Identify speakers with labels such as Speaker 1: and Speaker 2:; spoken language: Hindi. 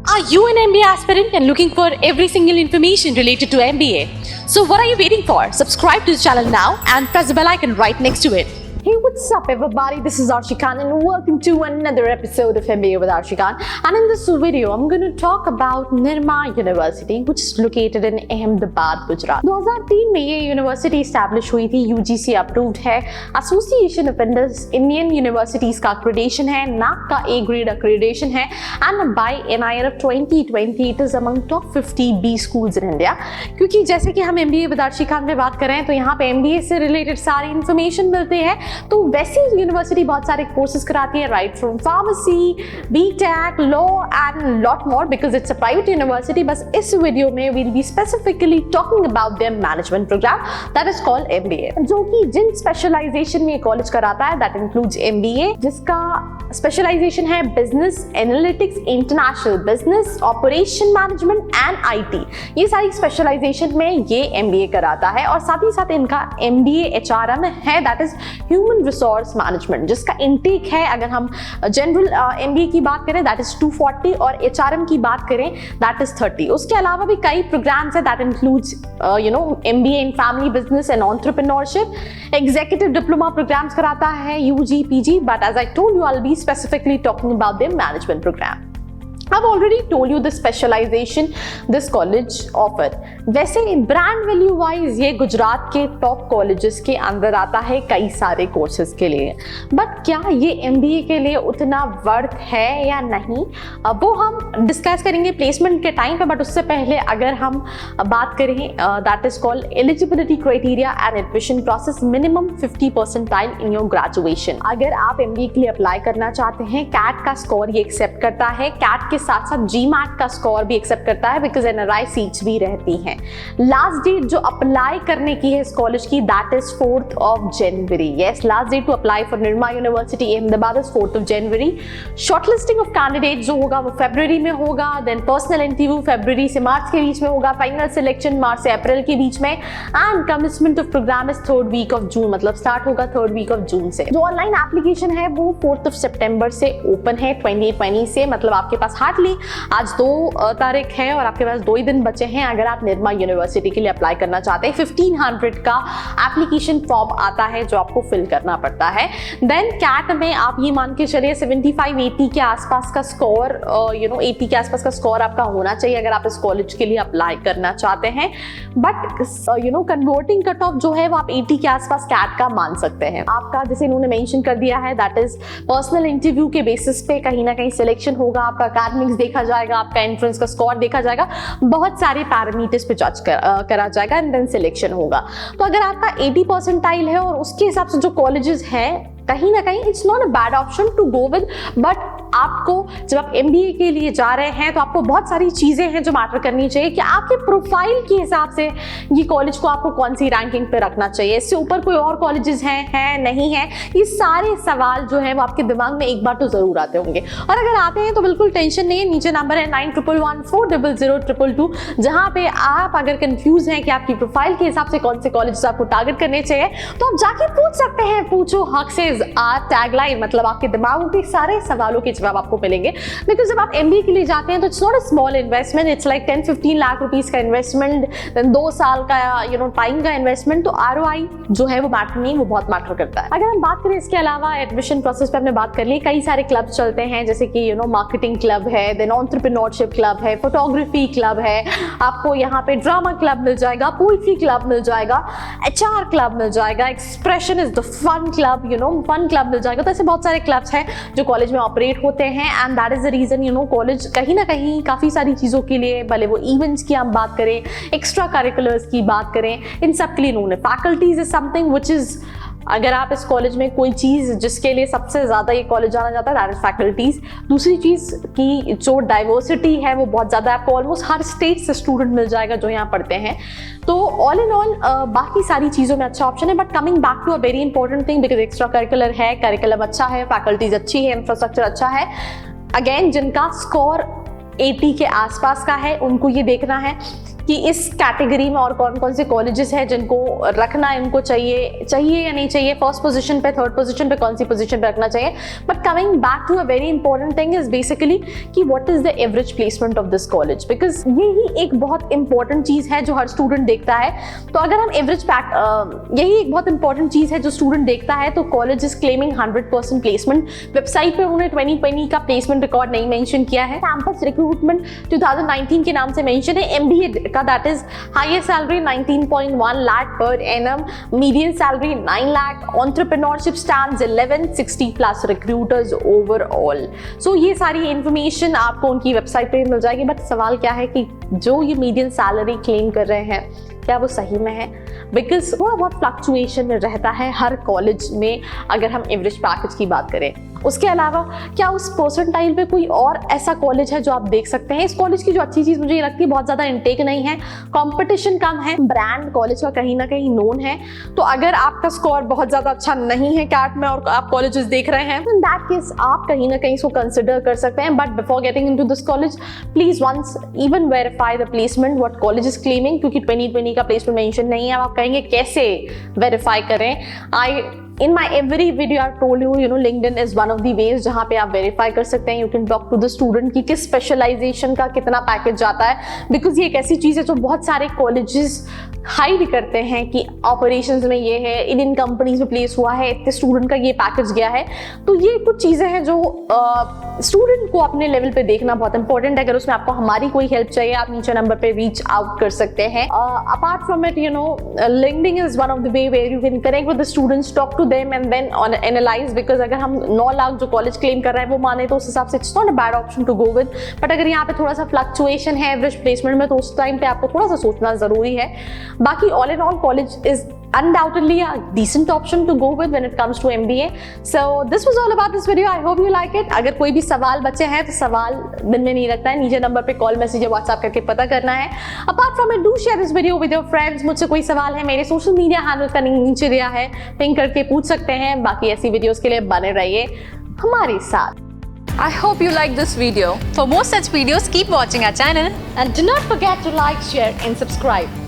Speaker 1: Are you an MBA aspirant and looking for every single information related to MBA? So what are you waiting for? Subscribe to the channel now and press the bell icon right next to it.
Speaker 2: Hey, what's up everybody? This is Arshi Khan and welcome to another episode of MBA with Arshi Khan. And in this video, I'm going to talk about Nirma University, which is located in Ahmedabad, Gujarat. 2003 में ये यूनिवर्सिटी स्टैब्लिश हुई थी, UGC अप्रूव्ड है, एसोसिएशन ऑफ इंडियन यूनिवर्सिटीज का accreditation है, NAAC का A grade accreditation है, and by NIR of 2020 it is among top 50 B schools in India. क्योंकि जैसे कि हम MBA with Arshi Khan में बात कर रहे हैं तो यहाँ पे MBA से रिलेटेड सारी इन्फॉर्मेशन मिलते हैं, तो वैसी यूनिवर्सिटी बहुत सारे कोर्सेज कराती है, right from pharmacy, B Tech, law and lot more, because it's a private university. बस इस वीडियो में we'll be specifically talking about their management program that is called MBA, जो कि जिन स्पेशलाइजेशन में कॉलेज कराता है दैट इंक्लूड्स MBA, जिसका स्पेशलाइजेशन है business analytics, international business, operation management and IT. ये सारी स्पेशलाइजेशन में ये MBA कराता है और साथ ही साथ इनका MBA HRM है, that is human resource management, जिसका इनटेक है, अगर हम जनरल MBA की बात करें दैट इज 240 और HRM की बात करें दैट इज 30. उसके अलावा भी कई प्रोग्राम्स है that includes MBA in family business and entrepreneurship, executive diploma programs कराता है UG PG, but as I told you I will be specifically talking about their management program. I've already told you the specialization this college offer. वैसे ब्रांड वैल्यू वाइज ये गुजरात के टॉप कॉलेजेस के अंदर आता है कई सारे कोर्सेज के लिए, बट क्या ये MBA के लिए उतना वर्थ है या नहीं, वो हम डिस्कस करेंगे प्लेसमेंट के टाइम पे. बट उससे पहले अगर हम बात करें that is called eligibility criteria and admission process, minimum 50 percentile in your graduation. अगर आप MBA के लिए अप्लाई करना चाहते हैं, कैट का स्कोर ये एक्सेप्ट करता है, कैट के साथ साथ GMAT का स्कोर भी एक्सेप्ट करता है, बिकॉज NRI सीट्स भी रहती हैं. लास्ट डेट जो अप्लाई करने की है इस कॉलेज की that is 4th of January. Yes, last date to apply for Nirma university Ahmedabad is 4th of January. Shortlisting of candidate जो होगा वो फरवरी में होगा, देन पर्सनल इंटरव्यू फरवरी से मार्च के बीच में होगा, फाइनल सिलेक्शन मार्च से अप्रैल के बीच में, and commitment of program is 3rd week of June, मतलब स्टार्ट होगा 3rd week of June से. जो ऑनलाइन एप्लीकेशन है वो 4th of September से ओपन है 2020 से, मतलब आपके पास हार्डली आज 2 तारीख है और आपके पास 2 ही दिन बचे हैं अगर आप निर्मा यूनिवर्सिटी के लिए अप्लाई करना चाहते हैं. 1500 का एप्लीकेशन फॉर्म आता है जो आपको फिल करना पड़ता है. देन कैट में आप ये मान के चलिए 75-80 के आसपास का स्कोर, 80 के आसपास का स्कोर आपका होना चाहिए अगर आप इस कॉलेज के लिए अप्लाई करना चाहते हैं. बट कन्वर्टिंग कट ऑफ जो है वो आप 80 के आसपास कैट का मान सकते हैं. आपका जैसे इन्होंने मेंशन कर दिया है दैट इज पर्सनल इंटरव्यू के बेसिस पे कहीं ना कहीं सिलेक्शन होगा, आपका एकेडमिक्स देखा जाएगा, आपका एंट्रेंस का स्कोर देखा जाएगा, बहुत सारे पैरामीटर्स पे जज करा जाएगा एंड देन सिलेक्शन होगा. तो अगर आपका 80 परसेंटाइल है और उसके हिसाब से जो कॉलेजेस हैं, कहीं ना कहीं it's not a bad option to go with. But आपको जब आप MBA के लिए जा रहे हैं तो आपको बहुत सारी चीजें हैं जो मैटर करनी चाहिए कि आपके प्रोफाइल के हिसाब से ये कॉलेज को आपको कौन सी रैंकिंग पे रखना चाहिए, इससे ऊपर कोई और कॉलेजेस हैं नहीं है. ये सारे सवाल जो है वो आपके दिमाग में एक बार तो जरूर आते होंगे, और अगर आते हैं तो बिल्कुल टेंशन नहीं है. नीचे नंबर है 9111400222, जहां पे आप अगर कंफ्यूज हैं कि आपकी प्रोफाइल के हिसाब से कौन से कॉलेजेस आपको टारगेट करने चाहिए तो आप जाके पूछ सकते हैं. पूछो हक से टैगलाइन, मतलब आपके दिमाग के सारे सवालों के जवाब आपको मिलेंगे. बिकॉज जब आप MBA के लिए जाते हैं तो it's not a small investment, it's like 10-15 lakh rupees का इन्वेस्टमेंट, देन 2 साल का टाइम का इन्वेस्टमेंट. तो ROI जो है वो मैटर नहीं, वो बहुत मैटर करता है. अगर हम बात करें इसके अलावा एडमिशन प्रोसेस पे हमने बात कर ली, कई सारे क्लब चलते हैं जैसे कि मार्केटिंग क्लब है, देन एंटरप्रेन्योरशिप क्लब है, फोटोग्राफी क्लब है, आपको यहाँ पे ड्रामा क्लब मिल जाएगा, पोइट्री क्लब मिल जाएगा, HR क्लब मिल जाएगा, expression is the fun club, fun club मिल जाएगा. तो ऐसे बहुत सारे क्लब्स हैं जो कॉलेज में ऑपरेट होते हैं, and that is the reason college कहीं ना कहीं काफी सारी चीजों के लिए, भले वो इवेंट्स की हम बात करें, एक्स्ट्रा करिकुलर्स की बात करें, इन सब के लिए इन्होंने faculties is something which is, अगर आप इस कॉलेज में कोई चीज़ जिसके लिए सबसे ज़्यादा ये कॉलेज जाना जाता है दैट इज फैकल्टीज. दूसरी चीज़ की जो डाइवर्सिटी है वो बहुत ज़्यादा, आपको ऑलमोस्ट हर स्टेट से स्टूडेंट मिल जाएगा जो यहाँ पढ़ते हैं. तो ऑल इन ऑल बाकी सारी चीज़ों में अच्छा ऑप्शन है. But coming back to a very important thing, because extra curricular है, करिकुलम अच्छा है, फैकल्टीज अच्छी है, इंफ्रास्ट्रक्चर अच्छा है. अगेन जिनका स्कोर 80 के आसपास का है उनको ये देखना है कि इस कैटेगरी में और कौन कौन से कॉलेजेस हैं जिनको रखना है, उनको चाहिए या नहीं चाहिए, फर्स्ट पोजीशन पे, थर्ड पोजीशन पे, कौन सी पोजीशन पे रखना चाहिए। But coming back to a very important thing is basically कि what is the average placement of this college, because यही एक बहुत इंपॉर्टेंट चीज है जो हर स्टूडेंट देखता है। तो अगर हम एवरेज यही एक बहुत इंपॉर्टेंट चीज है जो स्टूडेंट देखता है, तो college is claiming 100% placement. Website पे उन्होंने 2020 का प्लेसमेंट रिकॉर्ड नहीं मेंशन किया है। कैंपस रिक्रूटमेंट 2019 के नाम से मेंशन है। एमबीए का that is highest salary 19.1 lakh per annum, median salary 9 lakh, entrepreneurship stands 1160 plus recruiters overall. So ये सारी इंफॉर्मेशन आपको उनकी वेबसाइट पे मिल जाएगी। बट सवाल क्या है कि जो ये मीडियन सैलरी क्लेम कर रहे हैं क्या वो सही में है, बिकॉज थोड़ा बहुत फ्लक्चुएशन रहता है हर कॉलेज में अगर हम एवरेज पैकेज की बात करें। उसके अलावा क्या उस परसेंटाइल पे कोई और ऐसा कॉलेज है जो आप देख सकते हैं। इस कॉलेज की जो अच्छी चीज मुझे ये लगती है बहुत ज्यादा इनटेक नहीं है, कंपटीशन कम है, ब्रांड कॉलेज का कहीं ना कहीं नोन है। तो अगर आपका स्कोर बहुत ज्यादा अच्छा नहीं है कैट में और आप कॉलेजेस देख रहे हैं, इन दैट केस आप कहीं ना कहीं इसको कंसिडर कर सकते हैं। But before getting into this college please once even verify the placement what college is claiming, क्योंकि 2020 का प्लेसमेंट मेंशन नहीं है। आप कहेंगे कैसे वेरीफाई करें। In my every video I've told you, LinkedIn is one of the ways जहाँ पे आप वेरीफाई कर सकते हैं। You can talk to the student कि किस स्पेशलाइजेशन का कितना पैकेज जाता है, बिकॉज ये एक ऐसी चीज़ है जो बहुत सारे कॉलेजेस हाइड करते हैं कि ऑपरेशंस में ये है, इन कंपनीज में प्लेस हुआ है, इतने स्टूडेंट का ये पैकेज गया है। तो ये कुछ चीज़ें हैं जो स्टूडेंट को अपने लेवल पे देखना बहुत इंपॉर्टेंट है। अगर उसमें आपको हमारी कोई हेल्प चाहिए आप नीचे नंबर पे रीच आउट कर सकते हैं। Apart from it LinkedIn is one of the way where you can connect with the students, talk to them and then analyse, because अगर हम 9 लाख जो कॉलेज क्लेम कर रहे हैं वो माने तो उस हिसाब से it's not a bad option to go with. But अगर यहाँ पे थोड़ा सा फ्लक्चुएशन है एवरेज प्लेसमेंट में तो उस टाइम पे आपको थोड़ा सा सोचना जरूरी है। बाकी all in all college is undoubtedly a decent option to go with when it comes to MBA. So this was all about this video. I hope you like it. अगर कोई भी सवाल बचे हैं तो सवाल दिन में नहीं रखता है, नीचे नंबर पे कॉल मैसेज या व्हाट्सएप करके पता करना है। Apart from it, do share this video with your friends. मुझसे कोई सवाल है मेरे सोशल मीडिया हैंडल का नीचे दिया है, पिंक करके पूछ सकते हैं। बाकी ऐसी वीडियोस के लिए बने रहिए हमारे साथ।
Speaker 3: I hope you like this video. For more such videos, keep watching our channel.
Speaker 2: And do not forget to like, share and subscribe.